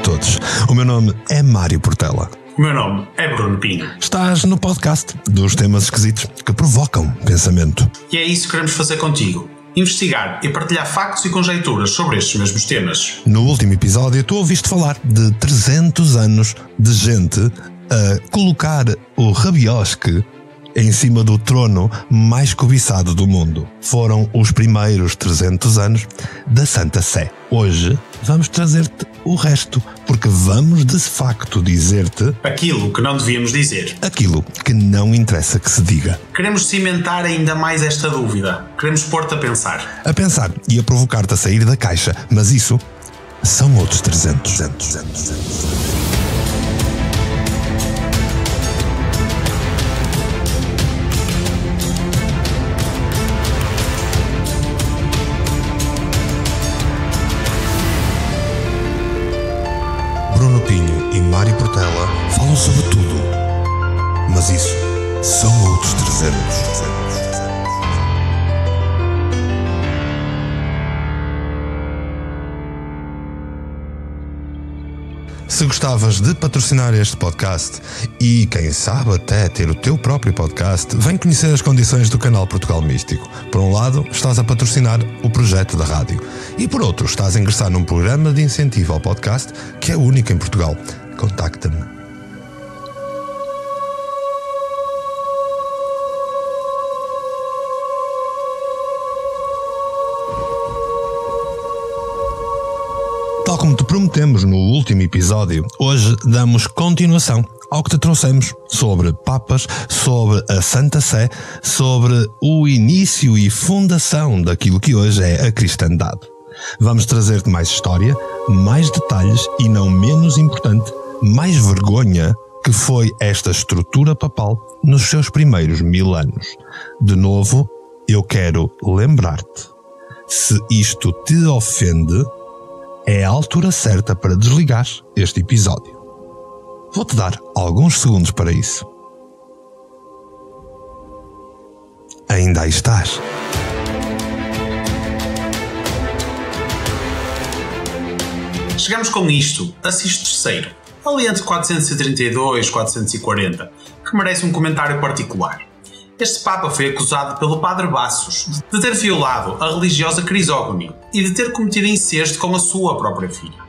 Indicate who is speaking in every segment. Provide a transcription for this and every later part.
Speaker 1: todos. O meu nome é Mário Portela.
Speaker 2: O meu nome é Bruno Pinho.
Speaker 1: Estás no podcast dos temas esquisitos que provocam pensamento.
Speaker 2: E é isso que queremos fazer contigo. Investigar e partilhar factos e conjecturas sobre estes mesmos temas.
Speaker 1: No último episódio, tu ouviste falar de 300 anos de gente a colocar o rabiosque em cima do trono mais cobiçado do mundo. Foram os primeiros 300 anos da Santa Sé. Hoje vamos trazer-te o resto, porque vamos de facto dizer-te
Speaker 2: aquilo que não devíamos dizer.
Speaker 1: Aquilo que não interessa que se diga.
Speaker 2: Queremos cimentar ainda mais esta dúvida. Queremos pôr-te a pensar.
Speaker 1: A pensar e a provocar-te a sair da caixa, mas isso são outros 300. Bruno Pinho e Mário Portela falam sobre tudo, mas isso são outros 300. Se gostavas de patrocinar este podcast e, quem sabe, até ter o teu próprio podcast, vem conhecer as condições do canal Portugal Místico. Por um lado, estás a patrocinar o projeto da rádio e, por outro, estás a ingressar num programa de incentivo ao podcast que é único em Portugal. Contacta-me. Tal como te prometemos no último episódio, hoje damos continuação ao que te trouxemos sobre papas, sobre a Santa Sé, sobre o início e fundação daquilo que hoje é a cristandade. Vamos trazer-te mais história, mais detalhes e, não menos importante, mais vergonha que foi esta estrutura papal nos seus primeiros 1000 anos. De novo, eu quero lembrar-te, se isto te ofende, é a altura certa para desligar este episódio. Vou-te dar alguns segundos para isso. Ainda aí estás.
Speaker 2: Chegamos com isto a Sisto III, ali entre 432 e 440, que merece um comentário particular. Este Papa foi acusado pelo Padre Bassos de ter violado a religiosa Crisógono e de ter cometido incesto com a sua própria filha.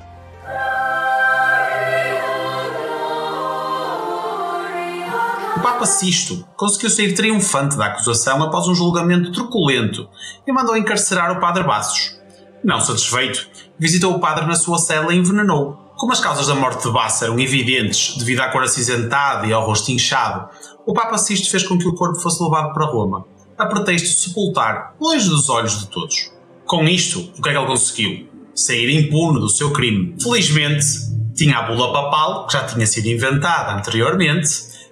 Speaker 2: O Papa Sisto conseguiu sair triunfante da acusação após um julgamento truculento e mandou encarcerar o Padre Bassos. Não satisfeito, visitou o padre na sua cela e envenenou. Como as causas da morte de Bassos eram evidentes devido à cor acinzentada e ao rosto inchado, o Papa Sisto fez com que o corpo fosse levado para Roma, a pretexto de sepultar, longe dos olhos de todos. Com isto, o que é que ele conseguiu? Sair impune do seu crime. Felizmente, tinha a bula papal, que já tinha sido inventada anteriormente,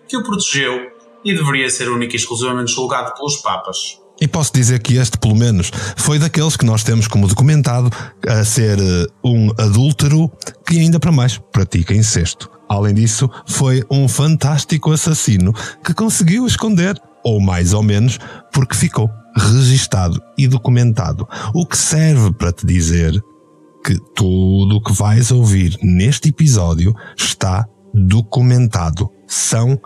Speaker 2: que o protegeu e deveria ser único e exclusivamente julgado pelos papas.
Speaker 1: E posso dizer que este, pelo menos, foi daqueles que nós temos como documentado a ser um adúltero que ainda para mais pratica incesto. Além disso, foi um fantástico assassino que conseguiu esconder, ou mais ou menos, porque ficou registado e documentado. O que serve para te dizer que tudo o que vais ouvir neste episódio está documentado. São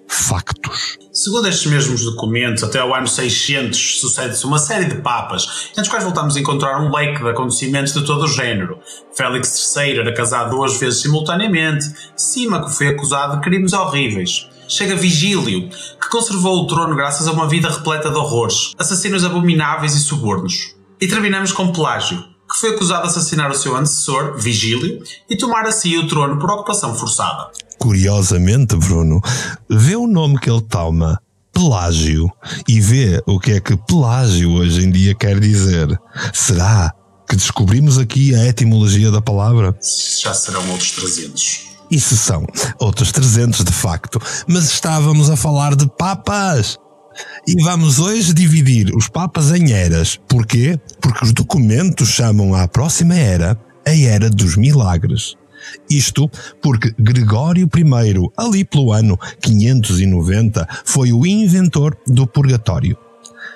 Speaker 1: factos.
Speaker 2: Segundo estes mesmos documentos, até ao ano 600 sucede-se uma série de papas, entre os quais voltamos a encontrar um leque de acontecimentos de todo o género. Félix III era casado 2 vezes simultaneamente, Símaco foi acusado de crimes horríveis. Chega Vigílio, que conservou o trono graças a uma vida repleta de horrores, assassinos abomináveis e subornos. E terminamos com Pelágio, que foi acusado de assassinar o seu antecessor, Vigílio, e tomar a si o trono por ocupação forçada.
Speaker 1: Curiosamente, Bruno, vê o nome que ele toma, Pelágio, e vê o que é que Pelágio hoje em dia quer dizer. Será que descobrimos aqui a etimologia da palavra?
Speaker 2: Já serão outros 300.
Speaker 1: Isso são outros 300 de facto, mas estávamos a falar de papas. E vamos hoje dividir os papas em eras. Porquê? Porque os documentos chamam à próxima era a Era dos Milagres. Isto porque Gregório I, ali pelo ano 590, foi o inventor do purgatório.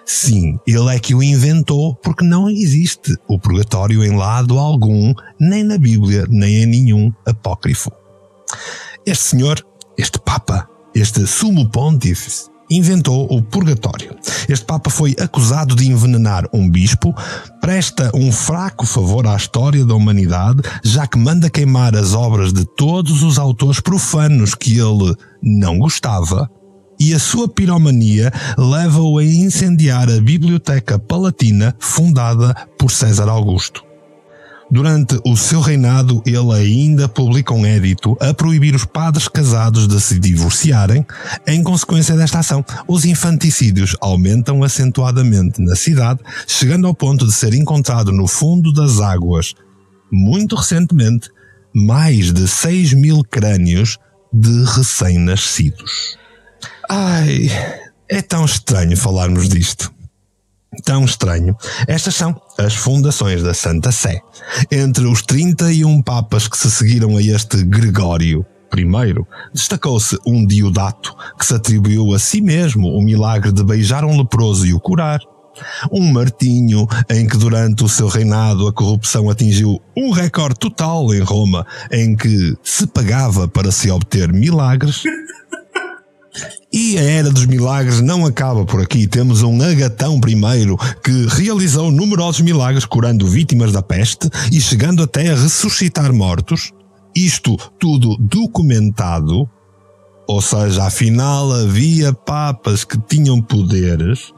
Speaker 1: Sim, ele é que o inventou porque não existe o purgatório em lado algum, nem na Bíblia, nem em nenhum apócrifo. Este senhor, este Papa, este Sumo Pontífice, inventou o purgatório. Este Papa foi acusado de envenenar um bispo, presta um fraco favor à história da humanidade, já que manda queimar as obras de todos os autores profanos que ele não gostava, e a sua piromania leva-o a incendiar a Biblioteca Palatina fundada por César Augusto. Durante o seu reinado, ele ainda publica um édito a proibir os padres casados de se divorciarem. Em consequência desta ação, os infanticídios aumentam acentuadamente na cidade, chegando ao ponto de ser encontrado no fundo das águas, muito recentemente, mais de 6.000 crânios de recém-nascidos. Ai, é tão estranho falarmos disto. Tão estranho. Estas são as fundações da Santa Sé. Entre os 31 papas que se seguiram a este Gregório I, destacou-se um Diodato, que se atribuiu a si mesmo o milagre de beijar um leproso e o curar. Um Martinho, em que durante o seu reinado a corrupção atingiu um recorde total em Roma, em que se pagava para se obter milagres. E a Era dos Milagres não acaba por aqui. Temos um Agatão I que realizou numerosos milagres curando vítimas da peste e chegando até a ressuscitar mortos. Isto tudo documentado, ou seja, afinal havia papas que tinham poderes.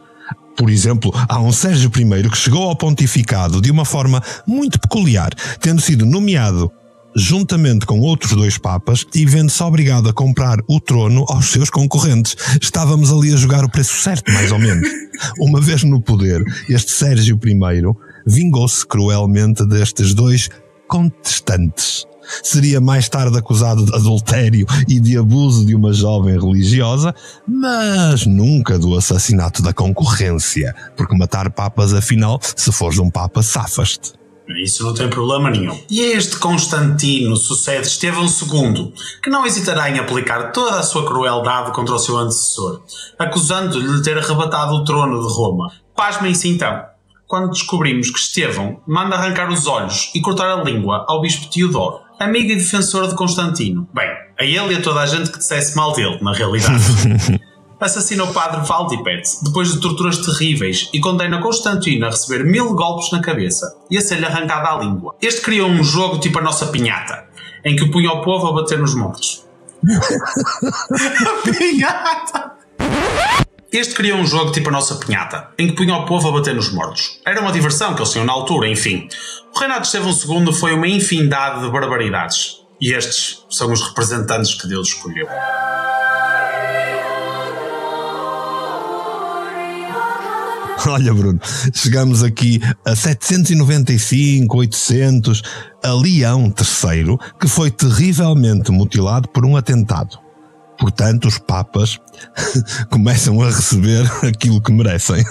Speaker 1: Por exemplo, há um Sérgio I que chegou ao pontificado de uma forma muito peculiar, tendo sido nomeado juntamente com outros 2 papas e vendo-se obrigado a comprar o trono aos seus concorrentes. Estávamos ali a jogar o preço certo, mais ou menos. Uma vez no poder, este Sérgio I vingou-se cruelmente destes 2 contestantes. Seria mais tarde acusado de adultério e de abuso de uma jovem religiosa, mas nunca do assassinato da concorrência, porque matar papas, afinal, se fores um papa, safas-te.
Speaker 2: Isso não tem problema nenhum. E a este Constantino sucede Estevão II, que não hesitará em aplicar toda a sua crueldade contra o seu antecessor, acusando-lhe de ter arrebatado o trono de Roma. Pasmem-se então, quando descobrimos que Estevão manda arrancar os olhos e cortar a língua ao bispo Teodoro, amigo e defensor de Constantino. Bem, a ele e a toda a gente que dissesse mal dele, na realidade. Assassina o padre Valdipet depois de torturas terríveis e condena Constantino a receber 1000 golpes na cabeça e a ser-lhe arrancada a língua. Este criou um jogo tipo a nossa pinhata, em que punha o povo a bater nos mortos. Pinhata! Este criou um jogo tipo a nossa pinhata, em que punha o povo a bater nos mortos. Era uma diversão que eles tinham na altura, enfim. O reinado de Estevão II foi uma infinidade de barbaridades. E estes são os representantes que Deus escolheu.
Speaker 1: Olha, Bruno, chegamos aqui a 795, 800, a Leão III, que foi terrivelmente mutilado por um atentado. Portanto, os papas começam a receber aquilo que merecem.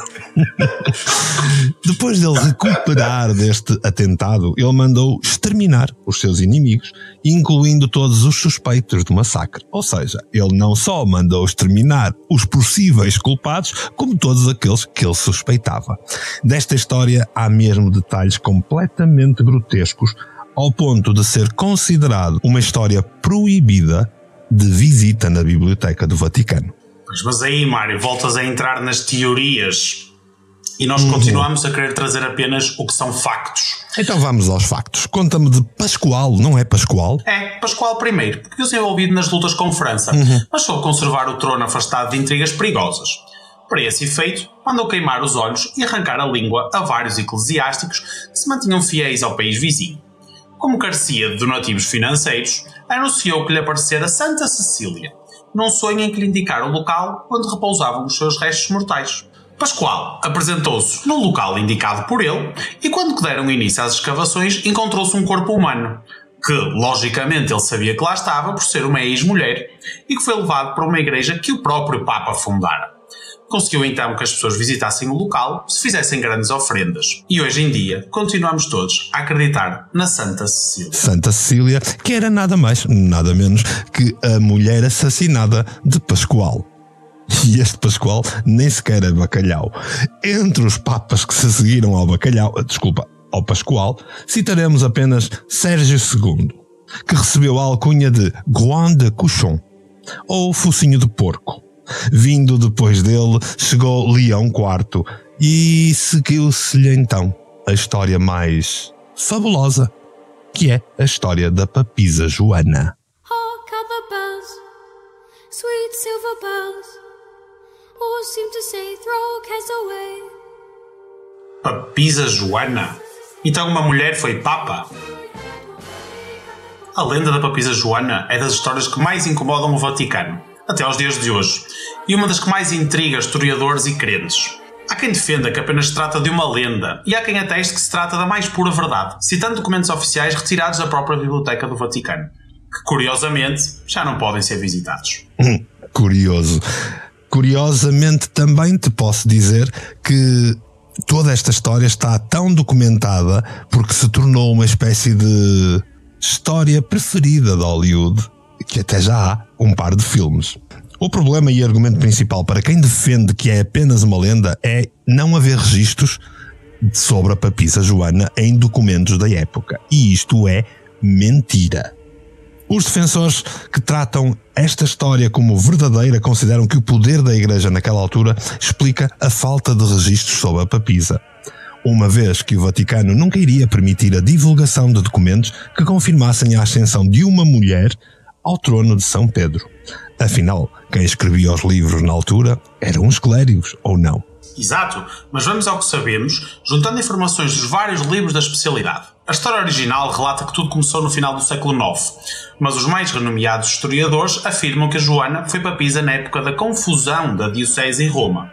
Speaker 1: Depois dele recuperar deste atentado, ele mandou exterminar os seus inimigos, incluindo todos os suspeitos do massacre. Ou seja, ele não só mandou exterminar os possíveis culpados, como todos aqueles que ele suspeitava. Desta história há mesmo detalhes completamente grotescos, ao ponto de ser considerado uma história proibida de visita na Biblioteca do Vaticano.
Speaker 2: Mas aí, Mário, voltas a entrar nas teorias e nós continuamos a querer trazer apenas o que são factos.
Speaker 1: Então vamos aos factos. Conta-me de Pascoal, não é Pascoal?
Speaker 2: É, Pascoal I, porque eu sou envolvido nas lutas com França, mas soube conservar o trono afastado de intrigas perigosas. Para esse efeito, mandou queimar os olhos e arrancar a língua a vários eclesiásticos que se mantinham fiéis ao país vizinho. Como carecia de donativos financeiros, anunciou que lhe aparecera Santa Cecília, num sonho em que lhe indicara o local onde repousavam os seus restos mortais. Pascoal apresentou-se no local indicado por ele e, quando deram início às escavações, encontrou-se um corpo humano, que, logicamente, ele sabia que lá estava por ser uma ex-mulher e que foi levado para uma igreja que o próprio Papa fundara. Conseguiu então que as pessoas visitassem o local, se fizessem grandes ofrendas. E hoje em dia, continuamos todos a acreditar na Santa Cecília.
Speaker 1: Santa Cecília, que era nada mais, nada menos que a mulher assassinada de Pascoal. E este Pascoal nem sequer é bacalhau. Entre os papas que se seguiram ao Pascoal, citaremos apenas Sérgio II, que recebeu a alcunha de Guan de Cochon, ou Focinho de Porco. Vindo depois dele, chegou Leão IV e seguiu-se-lhe então a história mais fabulosa, que é a história da Papisa Joana.
Speaker 3: Hark how the bells, sweet silver bells, all seem to say throw cares away.
Speaker 2: Papisa Joana? Então uma mulher foi Papa? A lenda da Papisa Joana é das histórias que mais incomodam o Vaticano, até aos dias de hoje, e uma das que mais intriga historiadores e crentes. Há quem defenda que apenas se trata de uma lenda, e há quem ateste que se trata da mais pura verdade, citando documentos oficiais retirados da própria Biblioteca do Vaticano, que curiosamente já não podem ser visitados.
Speaker 1: Curioso. Curiosamente também te posso dizer que toda esta história está tão documentada porque se tornou uma espécie de história preferida de Hollywood, que até já há um par de filmes. O problema e argumento principal para quem defende que é apenas uma lenda é não haver registros sobre a Papisa Joana em documentos da época. E isto é mentira. Os defensores que tratam esta história como verdadeira consideram que o poder da Igreja naquela altura explica a falta de registros sobre a Papisa, uma vez que o Vaticano nunca iria permitir a divulgação de documentos que confirmassem a ascensão de uma mulher ao trono de São Pedro. Afinal, quem escrevia os livros na altura eram os clérigos, ou não?
Speaker 2: Exato, mas vamos ao que sabemos, juntando informações dos vários livros da especialidade. A história original relata que tudo começou no final do século IX, mas os mais renomeados historiadores afirmam que a Joana foi papisa na época da confusão da diocese em Roma.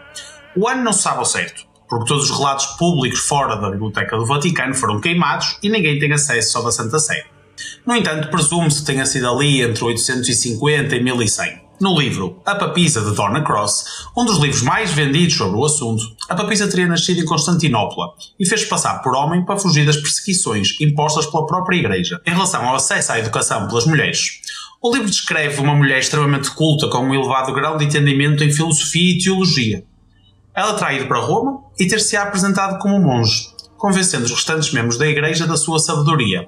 Speaker 2: O ano não se sabe ao certo, porque todos os relatos públicos fora da Biblioteca do Vaticano foram queimados e ninguém tem acesso ao da Santa Sé. No entanto, presume-se que tenha sido ali entre 850 e 1100. No livro A Papisa de Donna Cross, um dos livros mais vendidos sobre o assunto, a papisa teria nascido em Constantinopla e fez passar por homem para fugir das perseguições impostas pela própria Igreja em relação ao acesso à educação pelas mulheres. O livro descreve uma mulher extremamente culta com um elevado grau de entendimento em filosofia e teologia. Ela terá ido para Roma e ter-se apresentado como monge, convencendo os restantes membros da Igreja da sua sabedoria.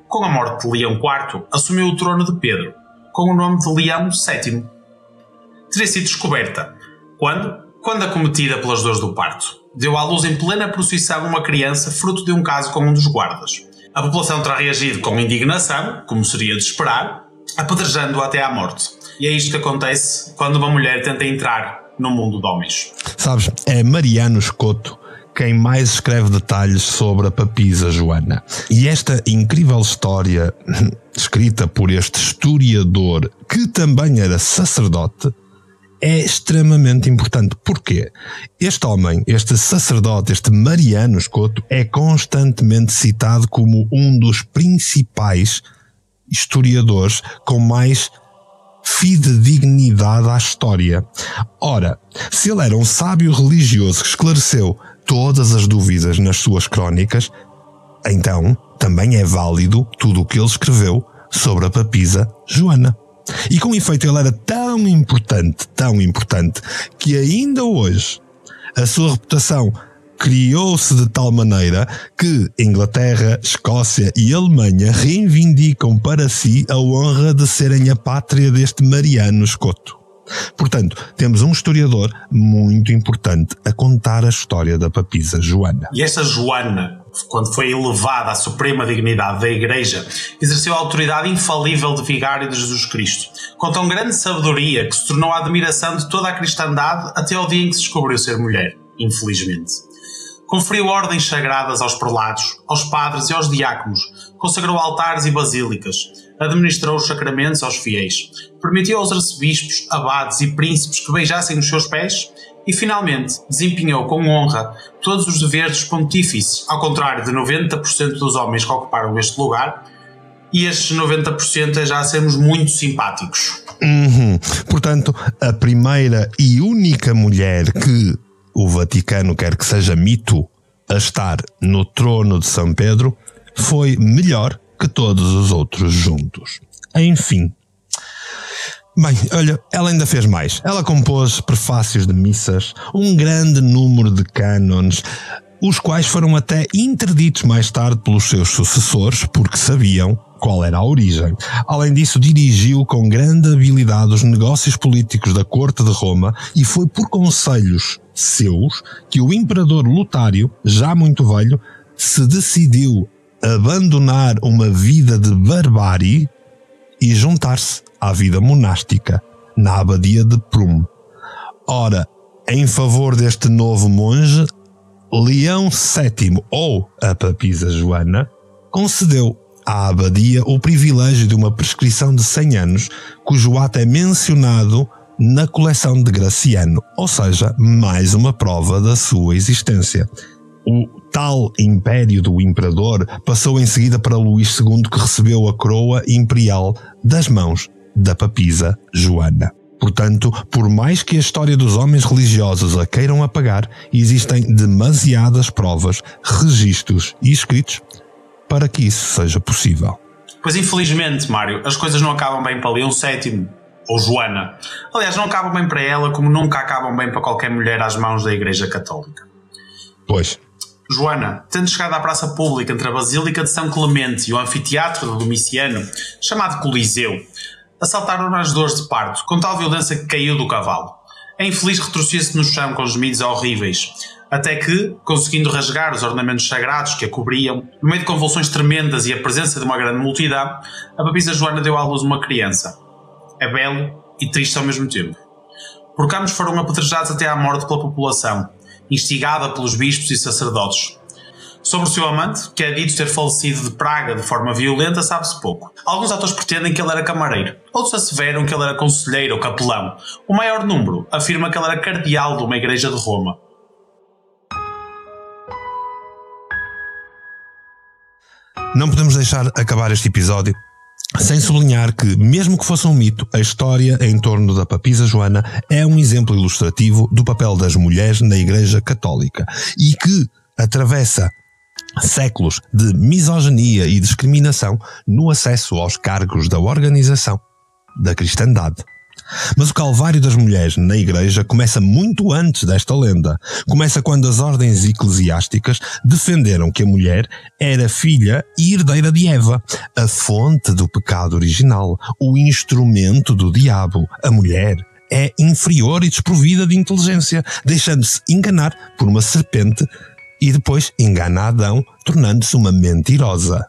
Speaker 2: Com a morte de Leão IV, assumiu o trono de Pedro, com o nome de Leão VII. Teria sido descoberta. Quando acometida pelas dores do parto, deu à luz em plena procissão uma criança fruto de um caso com um dos guardas. A população terá reagido com indignação, como seria de esperar, apedrejando-a até à morte. E é isto que acontece quando uma mulher tenta entrar no mundo de homens.
Speaker 1: Sabes, é Mariano Escoto quem mais escreve detalhes sobre a Papisa Joana. E esta incrível história, escrita por este historiador, que também era sacerdote, é extremamente importante. Porquê? Este homem, este sacerdote, este Mariano Escoto, é constantemente citado como um dos principais historiadores com mais fidedignidade à história. Ora, se ele era um sábio religioso que esclareceu todas as dúvidas nas suas crónicas, então também é válido tudo o que ele escreveu sobre a Papisa Joana. E com efeito ele era tão importante, que ainda hoje a sua reputação criou-se de tal maneira que Inglaterra, Escócia e Alemanha reivindicam para si a honra de serem a pátria deste Mariano Escoto. Portanto, temos um historiador muito importante a contar a história da Papisa Joana.
Speaker 2: E esta Joana, quando foi elevada à suprema dignidade da Igreja, exerceu a autoridade infalível de vigário de Jesus Cristo, com tão grande sabedoria que se tornou a admiração de toda a cristandade até ao dia em que se descobriu ser mulher, infelizmente. Conferiu ordens sagradas aos prelados, aos padres e aos diáconos, consagrou altares e basílicas, administrou os sacramentos aos fiéis, permitiu aos arcebispos, abades e príncipes que beijassem os seus pés e, finalmente, desempenhou com honra todos os deveres dos pontífices, ao contrário de 90% dos homens que ocuparam este lugar, e estes 90% é já sermos muito simpáticos.
Speaker 1: Portanto, a primeira e única mulher que o Vaticano quer que seja mito a estar no trono de São Pedro foi melhor que todos os outros juntos. Enfim, Bem, olha, ela ainda fez mais. Ela compôs prefácios de missas, um grande número de cânones, os quais foram até interditos mais tarde pelos seus sucessores, porque sabiam qual era a origem. Além disso, dirigiu com grande habilidade os negócios políticos da corte de Roma e foi por conselhos seus que o imperador Lutário, já muito velho, se decidiu abandonar uma vida de barbárie e juntar-se à vida monástica na abadia de Prum. Ora, em favor deste novo monge, Leão VII, ou a papisa Joana, concedeu à abadia o privilégio de uma prescrição de 100 anos, cujo ato é mencionado na coleção de Graciano, ou seja, mais uma prova da sua existência. O tal império do imperador passou em seguida para Luís II, que recebeu a coroa imperial das mãos da papisa Joana. Portanto, por mais que a história dos homens religiosos a queiram apagar, existem demasiadas provas, registros e escritos para que isso seja possível.
Speaker 2: Pois infelizmente, Mário, as coisas não acabam bem para Leão VII ou Joana. Aliás, não acabam bem para ela, como nunca acabam bem para qualquer mulher às mãos da Igreja Católica.
Speaker 1: Pois.
Speaker 2: Joana, tendo chegado à praça pública entre a Basílica de São Clemente e o anfiteatro do Domiciano, chamado Coliseu, assaltaram-na as dores de parto, com tal violência que caiu do cavalo. A infeliz retorcia-se no chão com gemidos horríveis, até que, conseguindo rasgar os ornamentos sagrados que a cobriam, no meio de convulsões tremendas e a presença de uma grande multidão, a papisa Joana deu à luz uma criança. É belo e triste ao mesmo tempo. Porque ambos foram apedrejados até à morte pela população, instigada pelos bispos e sacerdotes. Sobre o seu amante, que é dito ter falecido de praga de forma violenta, sabe-se pouco. Alguns autores pretendem que ele era camareiro, outros asseveram que ele era conselheiro ou capelão. O maior número afirma que ele era cardeal de uma igreja de Roma.
Speaker 1: Não podemos deixar acabar este episódio sem sublinhar que, mesmo que fosse um mito, a história em torno da papisa Joana é um exemplo ilustrativo do papel das mulheres na Igreja Católica e que atravessa séculos de misoginia e discriminação no acesso aos cargos da organização da cristandade. Mas o calvário das mulheres na Igreja começa muito antes desta lenda. Começa quando as ordens eclesiásticas defenderam que a mulher era filha e herdeira de Eva, a fonte do pecado original, o instrumento do diabo. A mulher é inferior e desprovida de inteligência, deixando-se enganar por uma serpente e depois engana Adão, tornando-se uma mentirosa.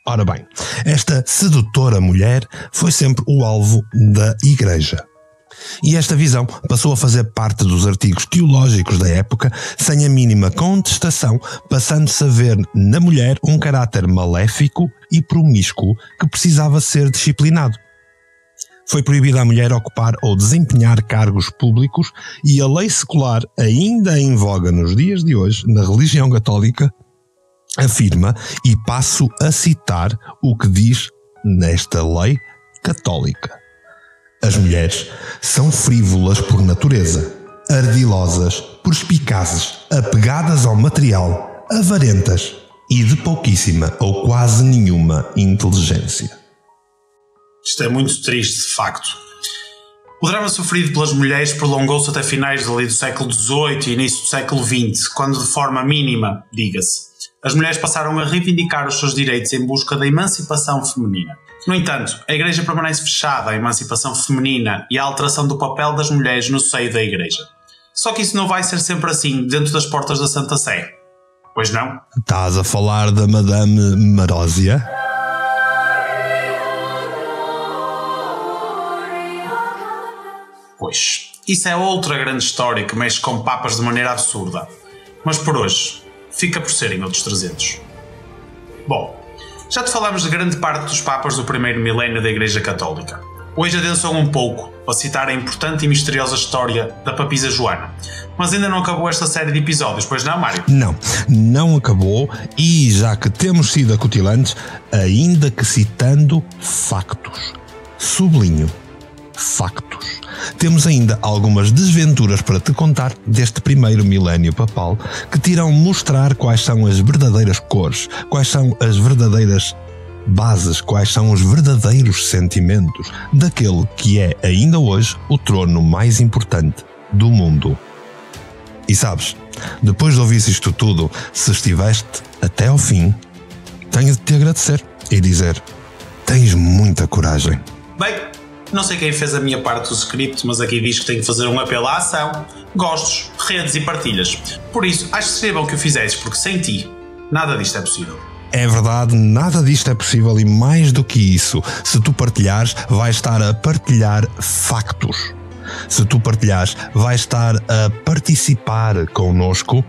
Speaker 1: Ora bem, esta sedutora mulher foi sempre o alvo da Igreja. E esta visão passou a fazer parte dos artigos teológicos da época sem a mínima contestação, passando-se a ver na mulher um caráter maléfico e promíscuo que precisava ser disciplinado. Foi proibida à mulher ocupar ou desempenhar cargos públicos e a lei secular, ainda em voga nos dias de hoje, na religião católica, afirma, e passo a citar o que diz nesta lei católica: as mulheres são frívolas por natureza, ardilosas, perspicazes, apegadas ao material, avarentas e de pouquíssima ou quase nenhuma inteligência.
Speaker 2: Isto é muito triste, de facto. O drama sofrido pelas mulheres prolongou-se até finais do século XVIII e início do século XX, quando, de forma mínima, diga-se, as mulheres passaram a reivindicar os seus direitos em busca da emancipação feminina. No entanto, a Igreja permanece fechada à emancipação feminina e à alteração do papel das mulheres no seio da Igreja. Só que isso não vai ser sempre assim dentro das portas da Santa Sé. Pois não?
Speaker 1: Estás a falar da Madame Marósia?
Speaker 2: Pois, isso é outra grande história que mexe com papas de maneira absurda. Mas por hoje, fica por serem outros 300. Bom, já te falámos de grande parte dos papas do primeiro milénio da Igreja Católica. Hoje adensou um pouco para citar a importante e misteriosa história da papisa Joana. Mas ainda não acabou esta série de episódios, pois não, Mário?
Speaker 1: Não acabou, e já que temos sido acutilantes, ainda que citando factos. Sublinho, factos. Temos ainda algumas desventuras para te contar deste primeiro milénio papal que te irão mostrar quais são as verdadeiras cores, quais são as verdadeiras bases quais são os verdadeiros sentimentos daquele que é ainda hoje o trono mais importante do mundo. E sabes, depois de ouvir isto tudo, se estiveste até ao fim, tenho de te agradecer e dizer: tens muita coragem.
Speaker 2: Bem, não sei quem fez a minha parte do script, mas aqui diz que tenho que fazer um apelo à ação, gostos, redes e partilhas. Por isso, acho que seria bom que o fizesses, porque sem ti, nada disto é possível.
Speaker 1: É verdade, nada disto é possível, e mais do que isso, se tu partilhares, vais estar a partilhar factos. Se tu partilhares, vais estar a participar connosco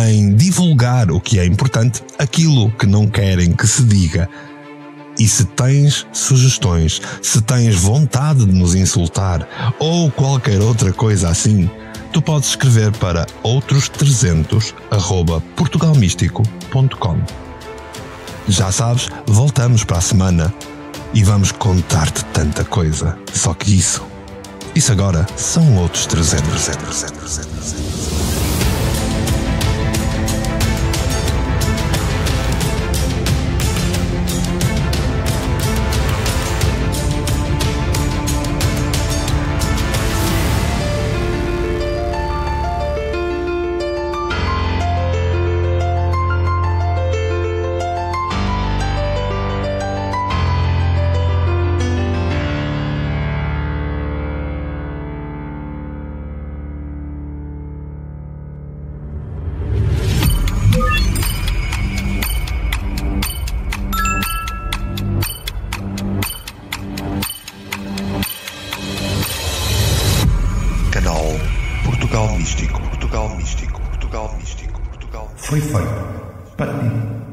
Speaker 1: em divulgar o que é importante, aquilo que não querem que se diga. E se tens sugestões, se tens vontade de nos insultar ou qualquer outra coisa assim, tu podes escrever para outros300@portugalmístico.com. Já sabes, voltamos para a semana e vamos contar-te tanta coisa. Só que isso agora são outros 300.
Speaker 4: Portugal Místico. Foi feito para ti.